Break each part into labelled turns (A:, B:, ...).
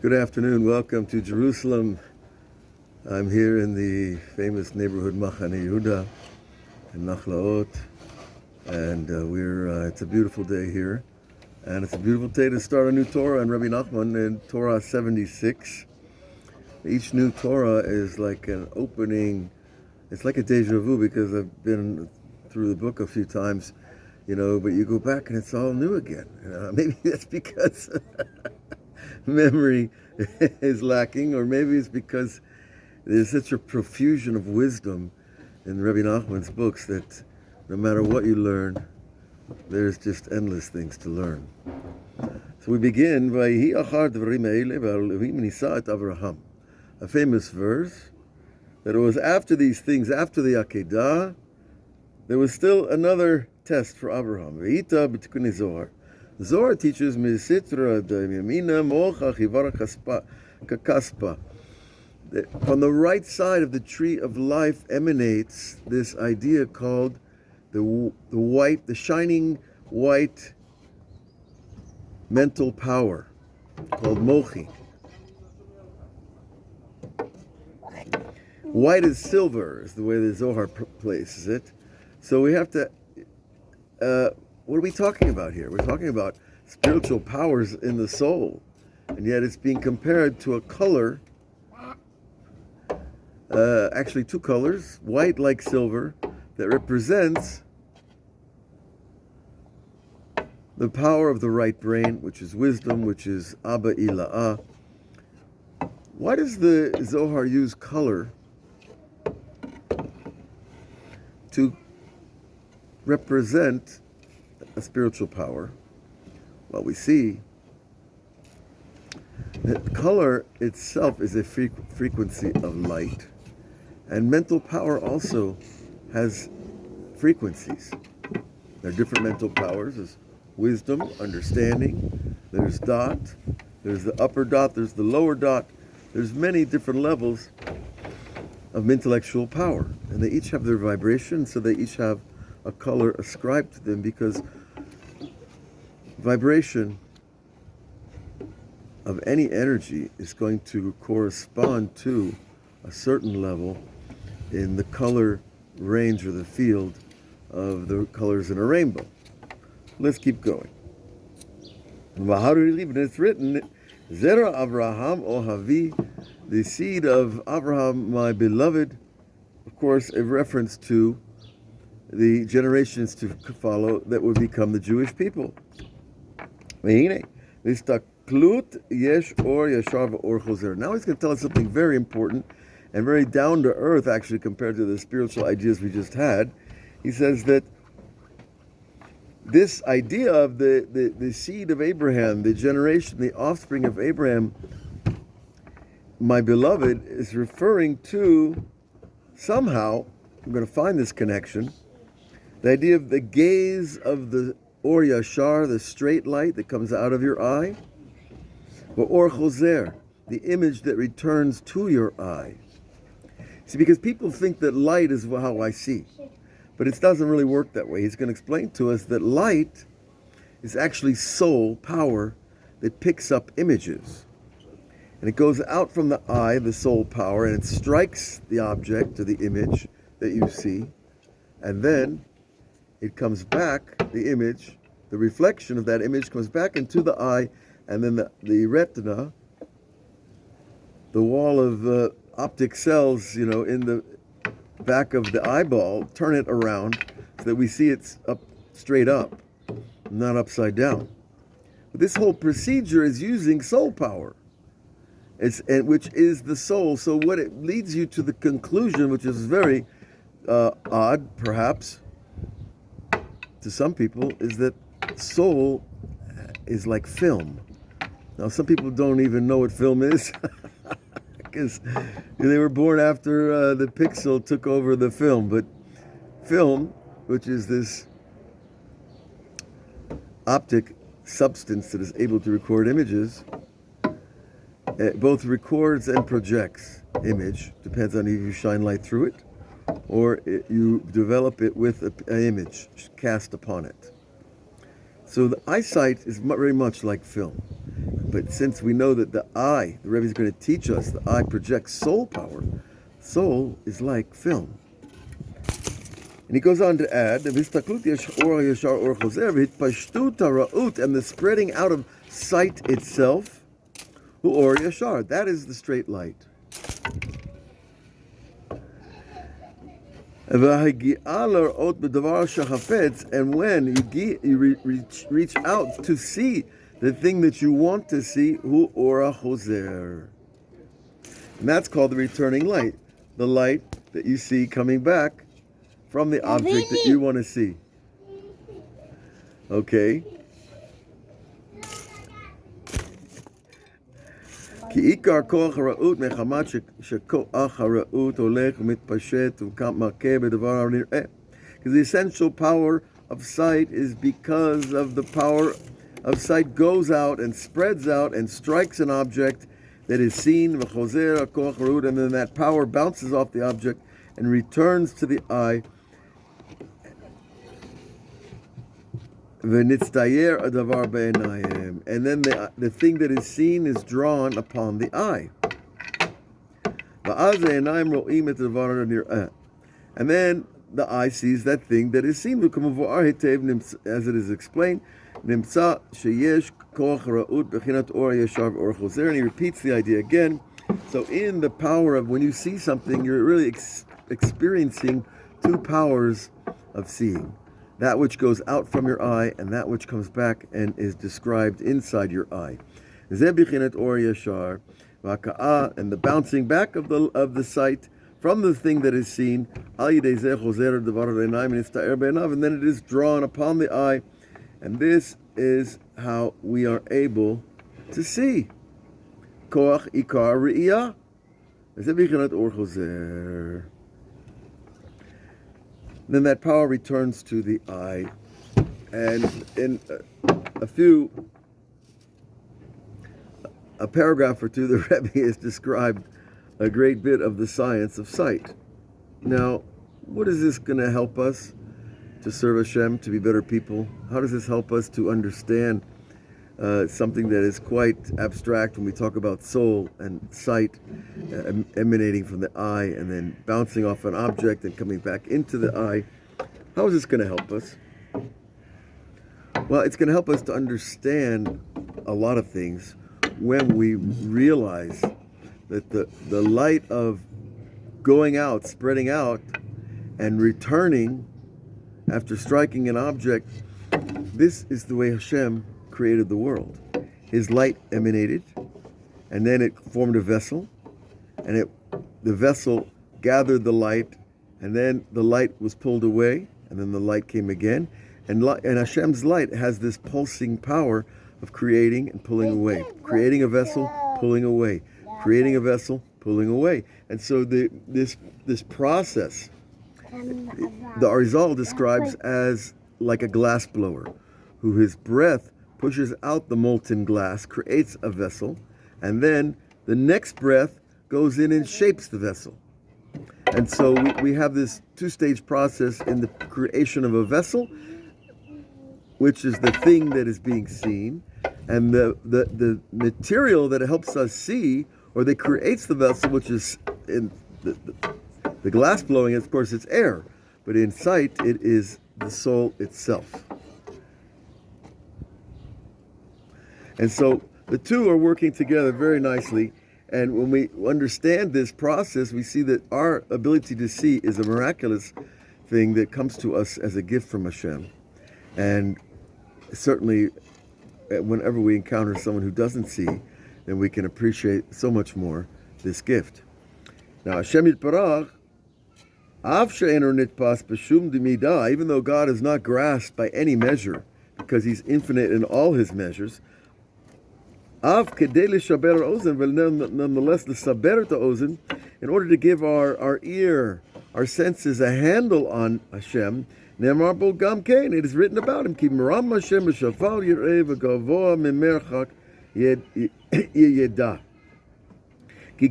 A: Good afternoon. Welcome to Jerusalem. I'm here in the famous neighborhood Machane Yehuda in Nachlaot, and it's a beautiful day here, and it's a beautiful day to start a new Torah on Rabbi Nachman in Torah 76. Each new Torah is like an opening. It's like a deja vu because I've been through the book a few times, but you go back and it's all new again. Maybe that's because memory is lacking, or maybe it's because there's such a profusion of wisdom in Rabbi Nachman's books that no matter what you learn, there's just endless things to learn. So we begin by Avraham, a famous verse that it was after these things, after the Akedah, there was still another test for Abraham. Zohar teaches Misitra Yamina Mocha Chivara Kakaspa. From the right side of the tree of life emanates this idea called the shining white mental power, called Mochi. White is silver, is the way the Zohar places it. So we have to. What are we talking about here? We're talking about spiritual powers in the soul, and yet it's being compared to a color, actually two colors, white like silver, that represents the power of the right brain, which is wisdom, which is Abba Ila'ah. Why does the Zohar use color to represent a spiritual power? Well, we see that color itself is a frequency of light, and mental power also has frequencies. There are different mental powers. There's wisdom, understanding, there's dot, there's the upper dot, there's the lower dot. There's many different levels of intellectual power, and they each have their vibration, so they each have a color ascribed to them, because vibration of any energy is going to correspond to a certain level in the color range or the field of the colors in a rainbow. Let's keep going. And it's written, Zera Avraham Ohavi, the seed of Abraham, my beloved, of course, a reference to the generations to follow that would become the Jewish people. Now he's going to tell us something very important and very down to earth, actually, compared to the spiritual ideas we just had. He says that this idea of the seed of Abraham, the generation, the offspring of Abraham, my beloved, is referring to somehow, I'm going to find this connection, the idea of the gaze of the Or Yashar, the straight light that comes out of your eye, or Choser, the image that returns to your eye. See, because people think that light is how I see, but it doesn't really work that way. He's going to explain to us that light is actually soul power that picks up images. And it goes out from the eye, the soul power, and it strikes the object or the image that you see, and then it comes back, the image, the reflection of that image comes back into the eye, and then the retina, the wall of optic cells, in the back of the eyeball, turn it around so that we see it's up, straight up, not upside down. But this whole procedure is using soul power, which is the soul. So what it leads you to the conclusion, which is very odd, perhaps, to some people, is that soul is like film. Now, some people don't even know what film is because they were born after the pixel took over the film. But film, which is this optic substance that is able to record images, it both records and projects image, depends on if you shine light through it or you develop it with an image cast upon it. So the eyesight is very much like film. But since we know that the eye, the Rebbe is going to teach us, the eye projects soul power. Soul is like film. And he goes on to add, and the spreading out of sight itself, or yashar, that is the straight light. And when you reach out to see the thing that you want to see, hu ora choser. And that's called the returning light, the light that you see coming back from the object that you want to see. Okay? Because the essential power of sight is because of the power of sight goes out and spreads out and strikes an object that is seen, and then that power bounces off the object and returns to the eye. And then the thing that is seen is drawn upon the eye. And then the eye sees that thing that is seen, as it is explained. And he repeats the idea again. So in the power of when you see something, you're really experiencing two powers of seeing. That which goes out from your eye and that which comes back and is described inside your eye. And the bouncing back of the sight from the thing that is seen, and then it is drawn upon the eye. And this is how we are able to see. Koach ikar re'iyah. Then that power returns to the eye. And in a paragraph or two, the Rebbe has described a great bit of the science of sight. Now, what is this going to help us to serve Hashem, to be better people? How does this help us to understand something that is quite abstract when we talk about soul and sight emanating from the eye and then bouncing off an object and coming back into the eye? How is this going to help us? Well, it's going to help us to understand a lot of things when we realize that the light of going out, spreading out, and returning after striking an object, this is the way Hashem created the world. His light emanated, and then it formed a vessel, and the vessel gathered the light, and then the light was pulled away, and then the light came again, and Hashem's light has this pulsing power of creating and pulling away, creating a vessel, pulling away, creating a vessel, pulling away. And so this process, the Arizal describes as like a glass blower, who his breath pushes out the molten glass, creates a vessel, and then the next breath goes in and shapes the vessel. And so we have this two-stage process in the creation of a vessel, which is the thing that is being seen, and the material that helps us see, or that creates the vessel, which is in the glass blowing, of course, it's air, but in sight, it is the soul itself. And so the two are working together very nicely. And when we understand this process, we see that our ability to see is a miraculous thing that comes to us as a gift from Hashem. And certainly, whenever we encounter someone who doesn't see, then we can appreciate so much more this gift. Now, Hashem Yitbarach, even though God is not grasped by any measure, because He's infinite in all His measures, nonetheless, in order to give our ear, our senses a handle on Hashem, it is written about Him,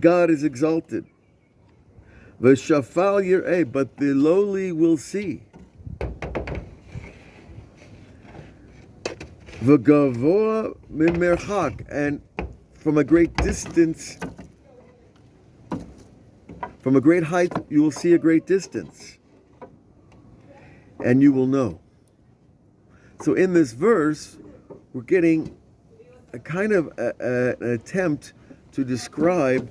A: God is exalted. But the lowly will see. V'gavoa mimerchak, and from a great distance, from a great height, you will see a great distance, and you will know. So in this verse, we're getting a kind of an attempt to describe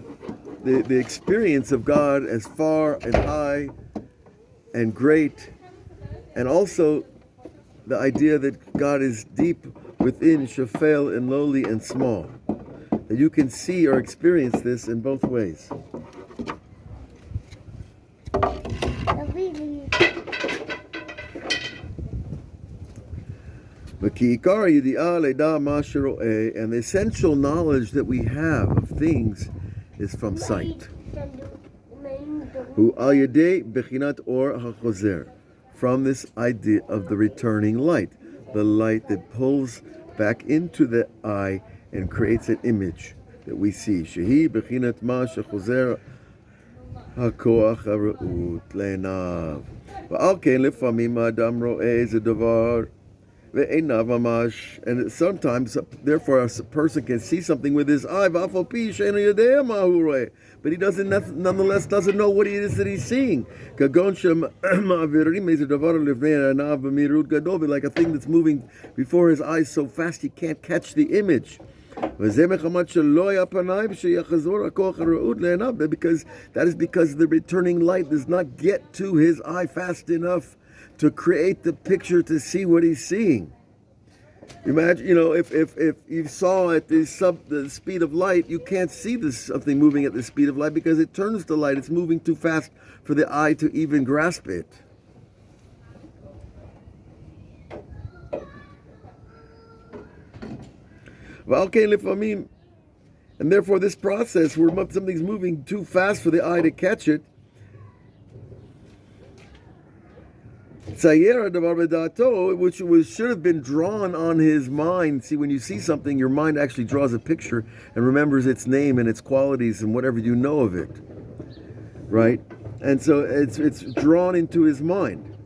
A: the experience of God as far and high and great, and also the idea that God is deep within, shafel, and lowly and small. That you can see or experience this in both ways. And the essential knowledge that we have of things is from sight. From this idea of the returning light, the light that pulls back into the eye and creates an image that we see. Shehi bechinat ma shechozer hakoach ha'reut le'einav. Va'al ken lefamim ha'adam ro'eh ze davar ve'einav mamash. And sometimes, therefore, a person can see something with his eye, va'afal pi she'eino yodea ma hu ro'eh, but he nonetheless doesn't know what it is that he's seeing. Like a thing that's moving before his eyes so fast he can't catch the image. Because the returning light does not get to his eye fast enough to create the picture to see what he's seeing. Imagine, if you saw at the speed of light, you can't see something moving at the speed of light because it turns the light. It's moving too fast for the eye to even grasp it. And therefore, this process where something's moving too fast for the eye to catch it, which should have been drawn on his mind. See, when you see something, your mind actually draws a picture and remembers its name and its qualities and whatever you know of it, right? And so it's drawn into his mind,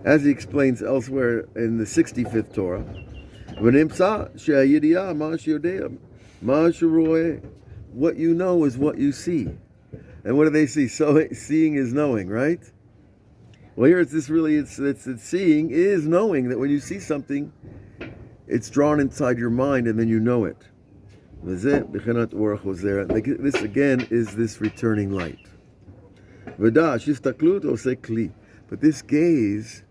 A: as he explains elsewhere in the 65th Torah. What you know is what you see. And what do they see? So seeing is knowing, right? Well, here it's seeing is knowing, that when you see something, it's drawn inside your mind and then you know it. This again is this returning light. But this gaze,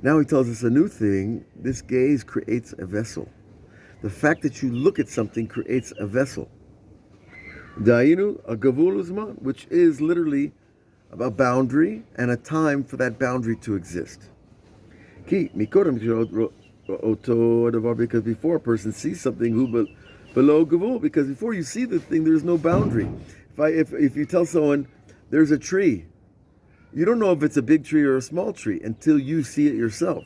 A: now he tells us a new thing. This gaze creates a vessel. The fact that you look at something creates a vessel. Which is literally a boundary and a time for that boundary to exist. Because before a person sees something below gavul, because before you see the thing, there's no boundary. If you tell someone there's a tree, you don't know if it's a big tree or a small tree until you see it yourself,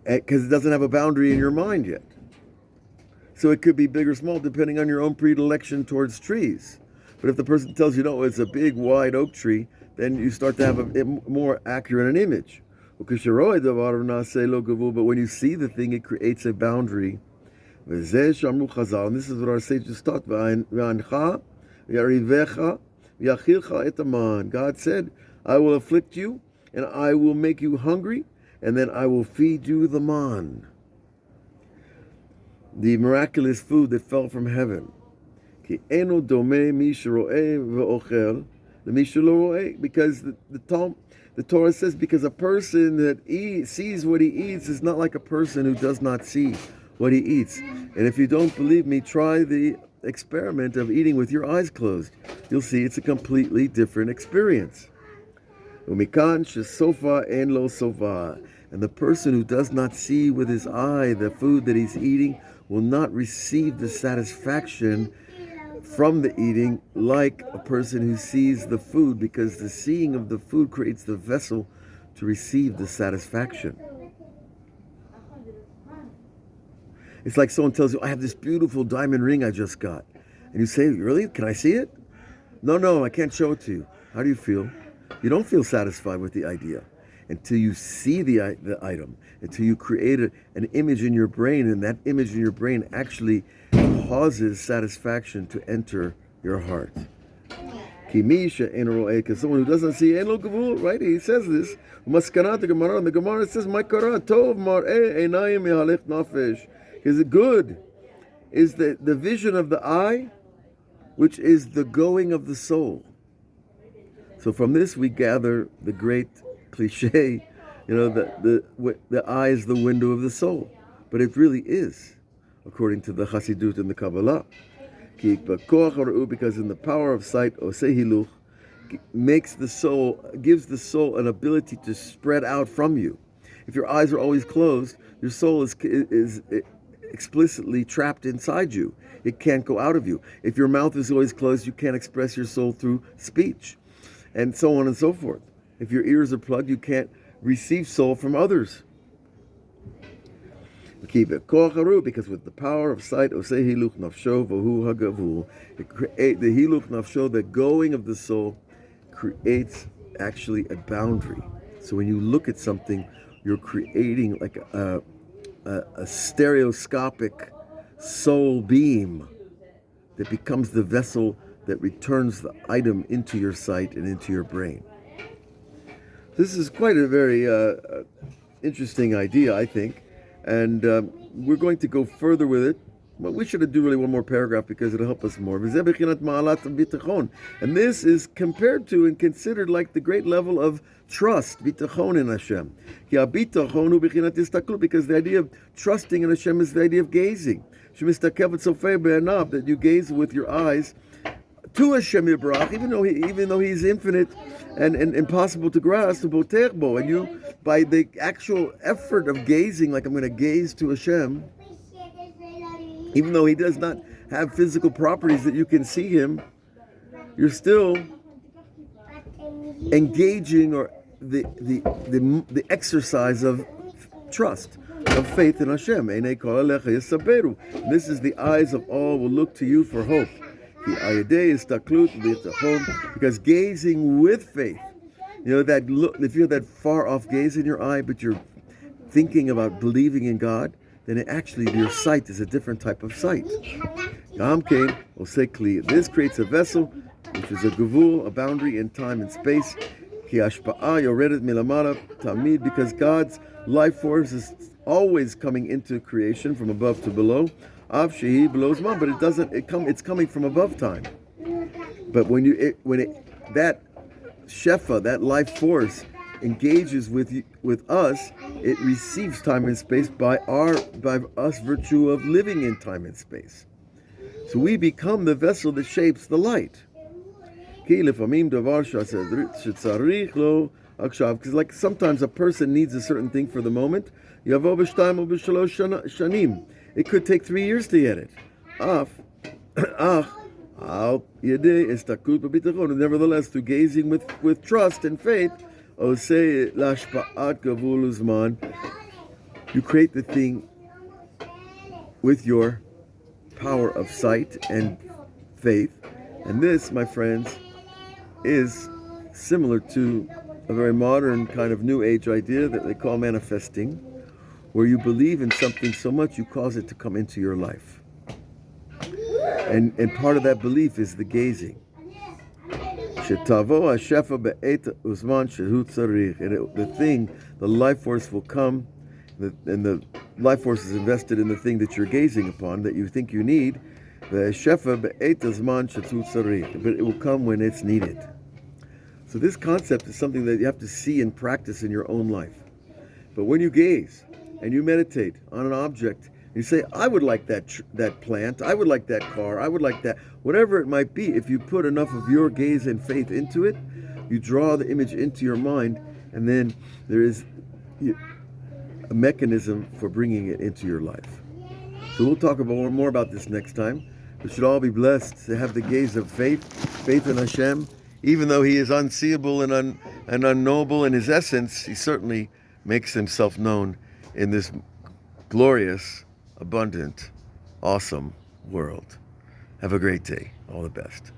A: because it doesn't have a boundary in your mind yet. So it could be big or small depending on your own predilection towards trees. But if the person tells you, no, it's a big, wide oak tree, then you start to have a more accurate an image. But when you see the thing, it creates a boundary. And this is what our sages taught. God said, I will afflict you, and I will make you hungry, and then I will feed you the man, the miraculous food that fell from heaven. Because the Torah says, because a person that sees what he eats is not like a person who does not see what he eats. And if you don't believe me, try the experiment of eating with your eyes closed. You'll see it's a completely different experience. And the person who does not see with his eye the food that he's eating will not receive the satisfaction from the eating like a person who sees the food, because the seeing of the food creates the vessel to receive the satisfaction. It's like someone tells you, I have this beautiful diamond ring I just got. And you say, really? Can I see it? No, I can't show it to you. How do you feel? You don't feel satisfied with the idea. until you see the item, until you create an image in your brain, and that image in your brain actually causes satisfaction to enter your heart. Because someone who doesn't see Ein Lo Gavul, right? He says this. Maskanat the Gemara, and the Gemara says, "My Kara Tov Mar'eh Einayim Mehalech Nafesh." Is it good? Is the vision of the eye, which is the going of the soul. So from this we gather the great cliche, the eye is the window of the soul. But it really is, according to the Chassidut and the Kabbalah. Because in the power of sight, Oseh Hiluch, gives the soul an ability to spread out from you. If your eyes are always closed, your soul is explicitly trapped inside you. It can't go out of you. If your mouth is always closed, you can't express your soul through speech, and so on and so forth. If your ears are plugged, you can't receive soul from others. Because with the power of sight, the hiluch nafsho, the going of the soul, creates actually a boundary. So when you look at something, you're creating like a stereoscopic soul beam that becomes the vessel that returns the item into your sight and into your brain. This is quite a very interesting idea, I think. And we're going to go further with it. But we should do really one more paragraph because it'll help us more. And this is compared to and considered like the great level of trust, bitachon in Hashem. Because the idea of trusting in Hashem is the idea of gazing. That you gaze with your eyes to Hashem Yibrach, even though He's infinite and impossible to grasp, and you, by the actual effort of gazing, like I'm going to gaze to Hashem, even though He does not have physical properties that you can see Him, you're still engaging or the exercise of trust, of faith in Hashem. This is the eyes of all will look to you for hope. Because gazing with faith, that look, if you have that far off gaze in your eye, but you're thinking about believing in God, then your sight is a different type of sight. This creates a vessel, which is a gavul, a boundary in time and space. Because God's life force is always coming into creation from above to below. But it doesn't. It's coming from above time. But when that shefa, that life force, engages with us, it receives time and space by us virtue of living in time and space. So we become the vessel that shapes the light. Because like sometimes a person needs a certain thing for the moment. It could take 3 years to get it. Nevertheless, through gazing with trust and faith, you create the thing with your power of sight and faith. And this, my friends, is similar to a very modern kind of New Age idea that they call manifesting, where you believe in something so much you cause it to come into your life. And part of that belief is the gazing. The life force will come, and the life force is invested in the thing that you're gazing upon, that you think you need. But it will come when it's needed. So this concept is something that you have to see and practice in your own life. But when you gaze and you meditate on an object, you say, I would like that plant, I would like that car, I would like that, whatever it might be. If you put enough of your gaze and faith into it, you draw the image into your mind, and then there is a mechanism for bringing it into your life. So we'll talk more about this next time. We should all be blessed to have the gaze of faith in Hashem. Even though He is unseeable and unknowable in His essence, He certainly makes Himself known in this glorious, abundant, awesome world. Have a great day. All the best.